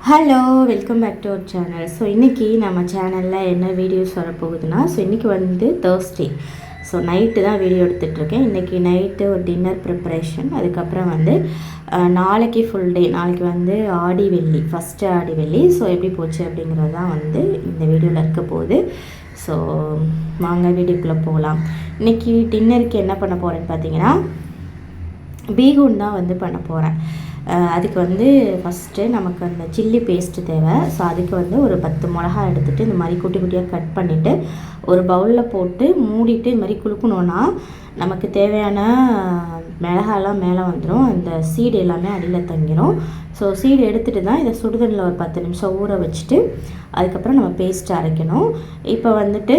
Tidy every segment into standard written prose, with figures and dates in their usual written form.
Hello, welcome back to our channel. So இன்றைக்கி நம்ம சேனலில் என்ன வீடியோஸ் வரப்போகுதுன்னா, இன்றைக்கி வந்து தேர்ஸ்டே. ஸோ நைட்டு தான் வீடியோ எடுத்துகிட்ருக்கேன். இன்றைக்கி நைட்டு ஒரு டின்னர் ப்ரிப்பரேஷன். அதுக்கப்புறம் வந்து நாளைக்கு ஃபுல் டே. நாளைக்கு வந்து ஆடி வெள்ளி, ஃபஸ்ட்டு ஆடி வெள்ளி. ஸோ எப்படி போச்சு அப்படிங்கிறது தான் வந்து இந்த வீடியோவில் இருக்க போகுது. ஸோ வாங்க வீடியோக்குள்ளே போகலாம். இன்றைக்கி டின்னருக்கு என்ன பண்ண போகிறேன்னு பார்த்தீங்கன்னா, பீகூன் தான் வந்து பண்ண போகிறேன். அதுக்கு வந்து ஃபஸ்ட்டு நமக்கு அந்த சில்லி பேஸ்ட்டு தேவை. ஸோ அதுக்கு வந்து ஒரு 10 மிளகா எடுத்துகிட்டு இந்த மாதிரி குட்டி குட்டியாக கட் பண்ணிவிட்டு ஒரு பவுலில் போட்டு மூடிட்டு இது மாதிரி குலுக்கணுன்னா நமக்கு தேவையான மிளகாலாம் மேலே வந்துடும். அந்த சீடு எல்லாமே அடியில் தங்கிடும். ஸோ சீடு எடுத்துகிட்டு தான் இதை சுடுதண்ணில் ஒரு 10 நிமிஷம் ஊற வச்சுட்டு அதுக்கப்புறம் நம்ம பேஸ்ட்டு அரைக்கணும். இப்போ வந்துட்டு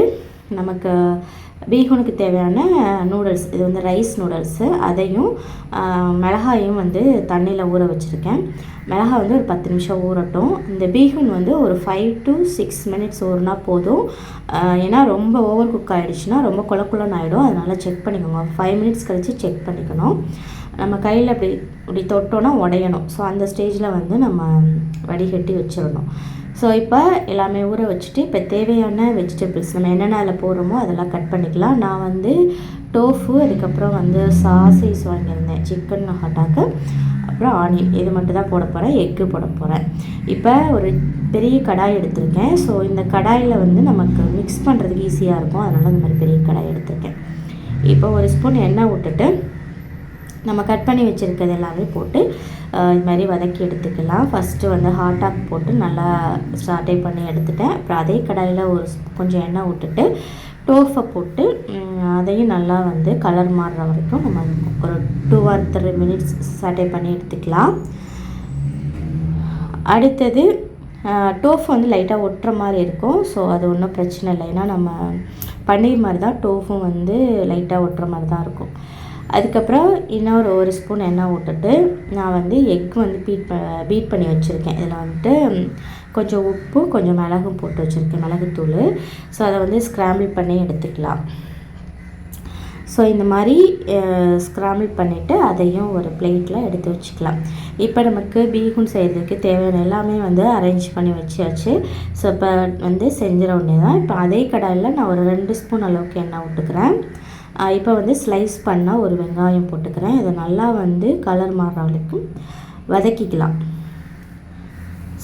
நமக்கு பீகூனுக்கு தேவையான நூடுல்ஸ், இது வந்து ரைஸ் நூடுல்ஸு, அதையும் மிளகாயும் வந்து தண்ணியில் ஊற வச்சுருக்கேன். மிளகாய் வந்து ஒரு 10 நிமிஷம் ஊறட்டும். இந்த பீகூன் வந்து ஒரு 5 to 6 மினிட்ஸ் ஊறினா போதும். ஏன்னா ரொம்ப ஓவர் குக் ஆகிடுச்சுன்னா ரொம்ப குழக்குலன்னு ஆகிடும். அதனால் செக் பண்ணிக்கோங்க. 5 மினிட்ஸ் கழித்து செக் பண்ணிக்கணும். நம்ம கையில் இப்படி தொட்டோன்னா உடையணும். ஸோ அந்த ஸ்டேஜில் வந்து நம்ம வடிகட்டி வச்சிடணும். ஸோ இப்போ எல்லாமே ஊற வச்சுட்டு இப்போ தேவையான வெஜிடபிள்ஸ் நம்ம என்னென்ன அதில் போடுறோமோ அதெல்லாம் கட் பண்ணிக்கலாம். நான் வந்து டோஃபு, அதுக்கப்புறம் வந்து சாசேஜ் வாங்கியிருந்தேன், சிக்கன் ஹட்டாக்கு, அப்புறம் ஆனியன், இது மட்டும் தான் போட போகிறேன். எக்கு போட போகிறேன். இப்போ ஒரு பெரிய கடாய் எடுத்திருக்கேன். ஸோ இந்த கடாயில் வந்து நமக்கு மிக்ஸ் பண்ணுறதுக்கு ஈஸியாக இருக்கும். அதனால் இந்த மாதிரி பெரிய கடாய் எடுத்திருக்கேன். இப்போ ஒரு ஸ்பூன் எண்ணெய் விட்டுட்டு நம்ம கட் பண்ணி வச்சுருக்கிறது எல்லாமே போட்டு இது மாதிரி வதக்கி எடுத்துக்கலாம். ஃபஸ்ட்டு வந்து ஹாட்டாக் போட்டு நல்லா சாட்டே பண்ணி எடுத்துட்டேன். அப்புறம் அதே கடாயில் கொஞ்சம் எண்ணெய் விட்டுட்டு டோஃபை போட்டு அதையும் நல்லா வந்து கலர் மாறுற வரைக்கும் நம்ம ஒரு 2 or 3 மினிட்ஸ் சாட்டே பண்ணி எடுத்துக்கலாம். அடுத்தது டோஃபு வந்து லைட்டாக ஒட்டுற மாதிரி இருக்கும். ஸோ அது ஒன்றும் பிரச்சனை இல்லை. ஏன்னா நம்ம பன்னீர் மாதிரி தான் டோஃபும் வந்து லைட்டாக ஒட்டுற மாதிரி தான் இருக்கும். அதுக்கப்புறம் இன்னொரு 1 ஸ்பூன் எண்ணெய் விட்டுட்டு நான் வந்து எக் வந்து பீட் பண்ணி வச்சுருக்கேன். இதில் வந்துட்டு கொஞ்சம் உப்பு, கொஞ்சம் மிளகும் போட்டு வச்சுருக்கேன், மிளகுத்தூள். ஸோ அதை வந்து ஸ்க்ராம்பிள் பண்ணி எடுத்துக்கலாம். ஸோ இந்த மாதிரி ஸ்க்ராம்பிள் பண்ணிவிட்டு அதையும் ஒரு பிளேட்டில் எடுத்து வச்சுக்கலாம். இப்போ நமக்கு பீகூன் செய்கிறதுக்கு தேவையான எல்லாமே வந்து அரேஞ்ச் பண்ணி வச்சாச்சு. ஸோ இப்போ வந்து செஞ்சிட உடனே தான். இப்போ அதே கடாயில் நான் ஒரு 2 ஸ்பூன் அளவுக்கு எண்ணெய் விட்டுக்கிறேன். இப்போ வந்து ஸ்லைஸ் பண்ணால் ஒரு வெங்காயம் போட்டுக்கிறேன். இதை நல்லா வந்து கலர் மாறுற வரைக்கும் வதக்கிக்கலாம்.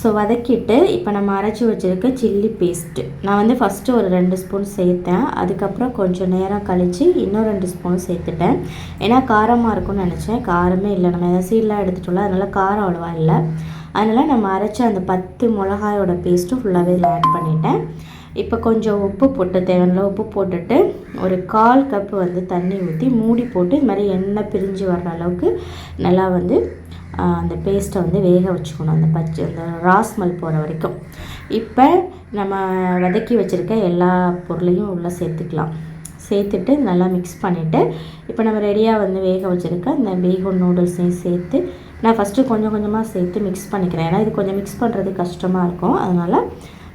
ஸோ வதக்கிட்டு இப்போ நம்ம அரைச்சி வச்சுருக்க சில்லி பேஸ்ட்டு நான் வந்து ஃபஸ்ட்டு ஒரு 2 ஸ்பூன் சேர்த்தேன். அதுக்கப்புறம் கொஞ்சம் நேரம் கழித்து இன்னும் 2 ஸ்பூன் சேர்த்துட்டேன். ஏன்னா காரமாக இருக்கும்னு நினச்சேன். காரமே இல்லை. நம்ம எதாவது சீடெலாம் எடுத்துட்டோம்ல, அதனால் காரம் அவ்வளோவா இல்லை. அதனால் நம்ம அரைச்ச அந்த 10 மிளகாயோட பேஸ்ட்டும் ஃபுல்லாகவே இதில் ஆட் பண்ணிட்டேன். இப்போ கொஞ்சம் உப்பு போட்டு தேவையான உப்பு போட்டுட்டு ஒரு 1/4 கப்பு வந்து தண்ணி ஊற்றி மூடி போட்டு இது மாதிரி எண்ணெய் பிரிஞ்சு வர்ற அளவுக்கு நல்லா வந்து அந்த பேஸ்ட்டை வந்து வேக வச்சுக்கணும். அந்த ராஸ்மல் போகிற வரைக்கும். இப்போ நம்ம வதக்கி வச்சுருக்க எல்லா பொருளையும் உள்ளே சேர்த்துக்கலாம். சேர்த்துட்டு நல்லா மிக்ஸ் பண்ணிவிட்டு இப்போ நம்ம ரெடியாக வந்து வேக வச்சுருக்க இந்த பீகூன் நூடுல்ஸையும் சேர்த்து நான் ஃபஸ்ட்டு கொஞ்சம் கொஞ்சமாக சேர்த்து மிக்ஸ் பண்ணிக்கிறேன். ஏன்னா இது கொஞ்சம் மிக்ஸ் பண்ணுறது கஷ்டமாக இருக்கும். அதனால்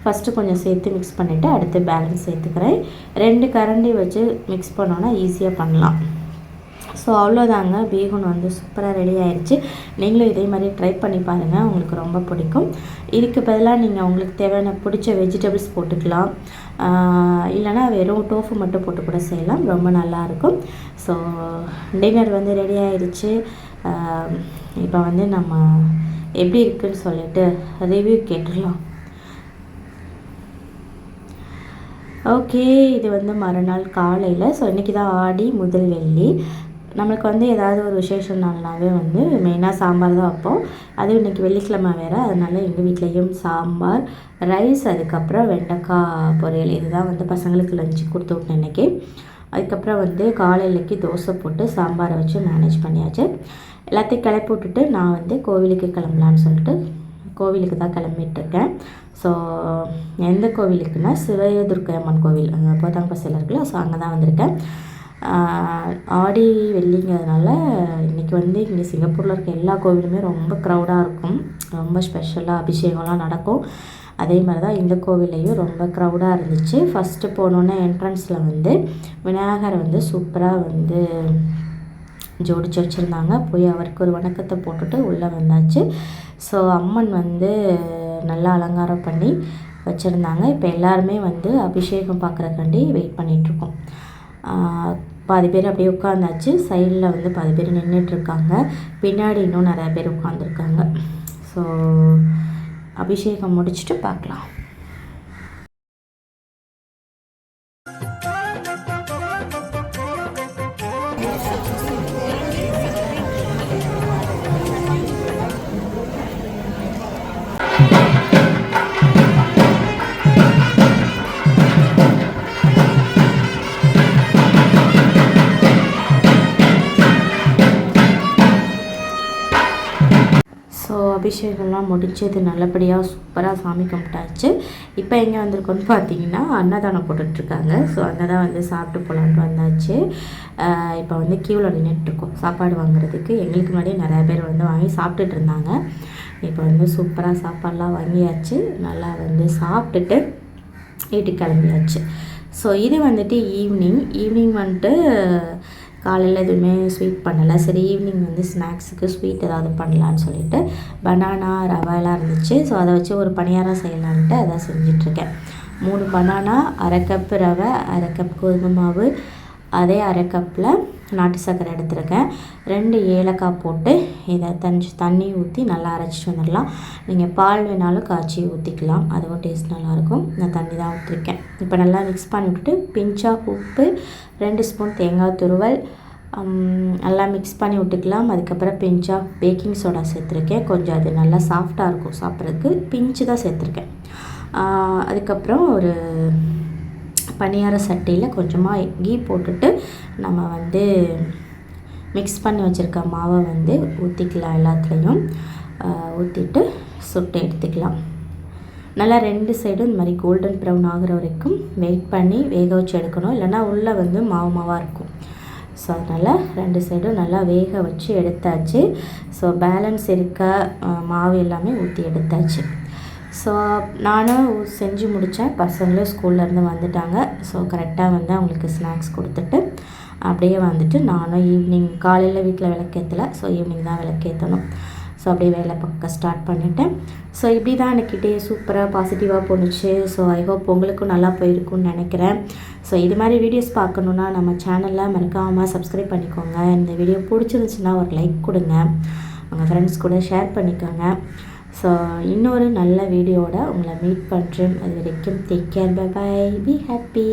ஃபஸ்ட்டு கொஞ்சம் சேர்த்து மிக்ஸ் பண்ணிவிட்டு அடுத்து பேலன்ஸ் சேர்த்துக்கிறேன். 2 கரண்டி வச்சு மிக்ஸ் பண்ணோன்னா ஈஸியாக பண்ணலாம். ஸோ அவ்வளோதாங்க, பீகூன் வந்து சூப்பராக ரெடி ஆயிடுச்சு. நீங்களும் இதே மாதிரி ட்ரை பண்ணி பாருங்கள், உங்களுக்கு ரொம்ப பிடிக்கும். இதுக்கு பதிலாக நீங்கள் உங்களுக்கு தேவையான பிடிச்ச வெஜிடபிள்ஸ் போட்டுக்கலாம். இல்லைனா வெறும் டோஃபு மட்டும் போட்டு கூட செய்யலாம், ரொம்ப நல்லாயிருக்கும். ஸோ டின்னர் வந்து ரெடி ஆயிடுச்சு. இப்போ வந்து நம்ம எப்படி இருக்குதுன்னு சொல்லிட்டு ரிவ்யூ கேட்டுடலாம். ஓகே, இது வந்து மறுநாள் காலையில். ஸோ இன்றைக்கி தான் ஆடி முதல் வெள்ளி. நம்மளுக்கு வந்து ஏதாவது ஒரு விசேஷ நாள்னாவே வந்து மெயினாக சாம்பார் தான் வைப்போம். அதுவும் இன்றைக்கி வெள்ளிக்கிழமை வேறு. அதனால் எங்கள் வீட்லேயும் சாம்பார், ரைஸ், அதுக்கப்புறம் வெண்டைக்காய் பொரியல், இதுதான் வந்து பசங்களுக்கு லஞ்சு கொடுத்து விட்டேன் இன்றைக்கி. அதுக்கப்புறம் வந்து காலையிலக்கு தோசை போட்டு சாம்பாரை வச்சு மேனேஜ் பண்ணியாச்சு. எல்லாத்தையும் கிளப்பி விட்டுட்டு நான் வந்து கோவிலுக்கு கிளம்பலான்னு சொல்லிட்டு கோவிலுக்கு தான் கிளம்பிட்டுருக்கேன். ஸோ எந்த கோவிலுக்குன்னா சிவதுர்க்கை அம்மன் கோவில், அங்கே போதாங்கப்பசியில் இருக்குல்ல. ஸோ அங்கே தான் வந்திருக்கேன். ஆடி வெள்ளிங்கிறதுனால இன்றைக்கி வந்து இங்கே சிங்கப்பூரில் இருக்க எல்லா கோவிலுமே ரொம்ப க்ரௌடாக இருக்கும். ரொம்ப ஸ்பெஷலாக அபிஷேகம்லாம் நடக்கும். அதே மாதிரி தான் இந்த கோவிலையும் ரொம்ப க்ரௌடாக இருந்துச்சு. ஃபஸ்ட்டு போனோன்னே என்ட்ரன்ஸில் வந்து விநாயகரை வந்து சூப்பராக வந்து ஜோடிச்சு வச்சுருந்தாங்க. போய் அவருக்கு ஒரு வணக்கத்தை போட்டுட்டு உள்ளே வந்தாச்சு. ஸோ அம்மன் வந்து நல்லா அலங்காரம் பண்ணி வச்சுருந்தாங்க. இப்போ எல்லாருமே வந்து அபிஷேகம் பார்க்குறக்காண்டி வெயிட் பண்ணிகிட்ருக்கோம். பாதி பேர் அப்படியே உட்காந்தாச்சு. சைடில் வந்து பாதி பேர் நின்றுட்டுருக்காங்க. பின்னாடி இன்னும் நிறையா பேர் உட்காந்துருக்காங்க. ஸோ அபிஷேகம் முடிச்சுட்டு பார்க்கலாம். ஸோ அபிஷேகம்லாம் முடிச்சது நல்லபடியாக சூப்பராக சாமி கும்பிட்டாச்சு. இப்போ எங்கே வந்திருக்கோன்னு பார்த்தீங்கன்னா அன்னதானம் போட்டுட்ருக்காங்க. ஸோ அங்கே தான் வந்து சாப்பிட்டு போகலான்ட்டு வந்தாச்சு. இப்போ வந்து க்யூவில் நின்றுட்டுருக்கோம் சாப்பாடு வாங்குறதுக்கு. எங்களுக்கு முன்னாடியே நிறையா பேர் வந்து வாங்கி சாப்பிட்டுட்டு இருந்தாங்க. இப்போ வந்து சூப்பராக சாப்பாடெலாம் வாங்கியாச்சு. நல்லா வந்து சாப்பிட்டுட்டு வீட்டுக்கு கிளம்பியாச்சு. ஸோ இது வந்துட்டு ஈவினிங் வந்துட்டு காலையில் எதுவுமே ஸ்வீட் பண்ணலை. சரி ஈவினிங் வந்து ஸ்நாக்ஸுக்கு ஸ்வீட் ஏதாவது பண்ணலான்னு சொல்லிட்டு பனானா ரவைலாம் இருந்துச்சு. ஸோ அதை வச்சு ஒரு பணியாரம் செய்யலான்ட்டு அதை செஞ்சிட்ருக்கேன். 3 பனானா, 1/2 கப்பு ரவை, 1/2 கப் கோதுமை மாவு, அதே 1/2 கப்பில் நாட்டு சர்க்கரை எடுத்துருக்கேன். 2 ஏலக்காய் போட்டு இதை தண்ணி ஊற்றி நல்லா அரைச்சிட்டு வந்துடலாம். நீங்கள் பால் வேணாலும் காய்ச்சி ஊற்றிக்கலாம், அதுவும் டேஸ்ட் நல்லாயிருக்கும். நான் தண்ணி தான் ஊற்றிருக்கேன். இப்போ நல்லா மிக்ஸ் பண்ணி விட்டுட்டு பிஞ்சாக உப்பு, 2 ஸ்பூன் தேங்காய் துருவல் நல்லா மிக்ஸ் பண்ணி விட்டுக்கலாம். அதுக்கப்புறம் பிஞ்சாக பேக்கிங் சோடா சேர்த்துருக்கேன். கொஞ்சம் அது நல்லா சாஃப்டாக இருக்கும் சாப்பிட்றதுக்கு. பிஞ்சு தான் சேர்த்துருக்கேன். அதுக்கப்புறம் ஒரு பணியார சட்டியில் கொஞ்சமாக கீ போட்டுட்டு நம்ம வந்து மிக்ஸ் பண்ணி வச்சுருக்க மாவை வந்து ஊற்றிக்கலாம். எல்லாத்துலேயும் ஊற்றிட்டு சுட்டு எடுத்துக்கலாம். நல்லா 2 சைடும் இந்த மாதிரி கோல்டன் ப்ரௌன் ஆகிற வரைக்கும் வெயிட் பண்ணி வேக வச்சு எடுக்கணும். இல்லைனா உள்ளே வந்து மாவாக இருக்கும். ஸோ அதனால் 2 சைடும் நல்லா வேக வச்சு எடுத்தாச்சு. ஸோ பேலன்ஸ் இருக்க மாவு எல்லாமே ஊற்றி எடுத்தாச்சு. ஸோ நானும் செஞ்சு முடித்தேன். பசங்களும் ஸ்கூல்லேருந்து வந்துட்டாங்க. ஸோ கரெக்டாக வந்து அவங்களுக்கு ஸ்நாக்ஸ் கொடுத்துட்டு அப்படியே வந்துட்டு நானும் ஈவினிங் காலையில் வீட்டில் விளக்கேற்றலை. ஸோ ஈவினிங் தான் விளக்கேற்றணும். ஸோ அப்படியே வேலை பார்க்க ஸ்டார்ட் பண்ணிட்டேன். ஸோ இப்படி தான் எனக்கு டே சூப்பராக பாசிட்டிவாக போணுச்சு. ஸோ ஐ ஹோப் உங்களுக்கும் நல்லா போயிருக்குன்னு நினைக்கிறேன். ஸோ இது மாதிரி வீடியோஸ் பார்க்கணுன்னா நம்ம சேனலில் மறக்காமல் சப்ஸ்கிரைப் பண்ணிக்கோங்க. இந்த வீடியோ பிடிச்சிருந்துச்சுன்னா ஒரு லைக் கொடுங்க. உங்கள் ஃப்ரெண்ட்ஸ் கூட ஷேர் பண்ணிக்கோங்க. ஸோ இன்னொரு நல்ல வீடியோவோட உங்களை மீட் பண்ணுறேன். அது வரைக்கும் take care, bye bye, be happy.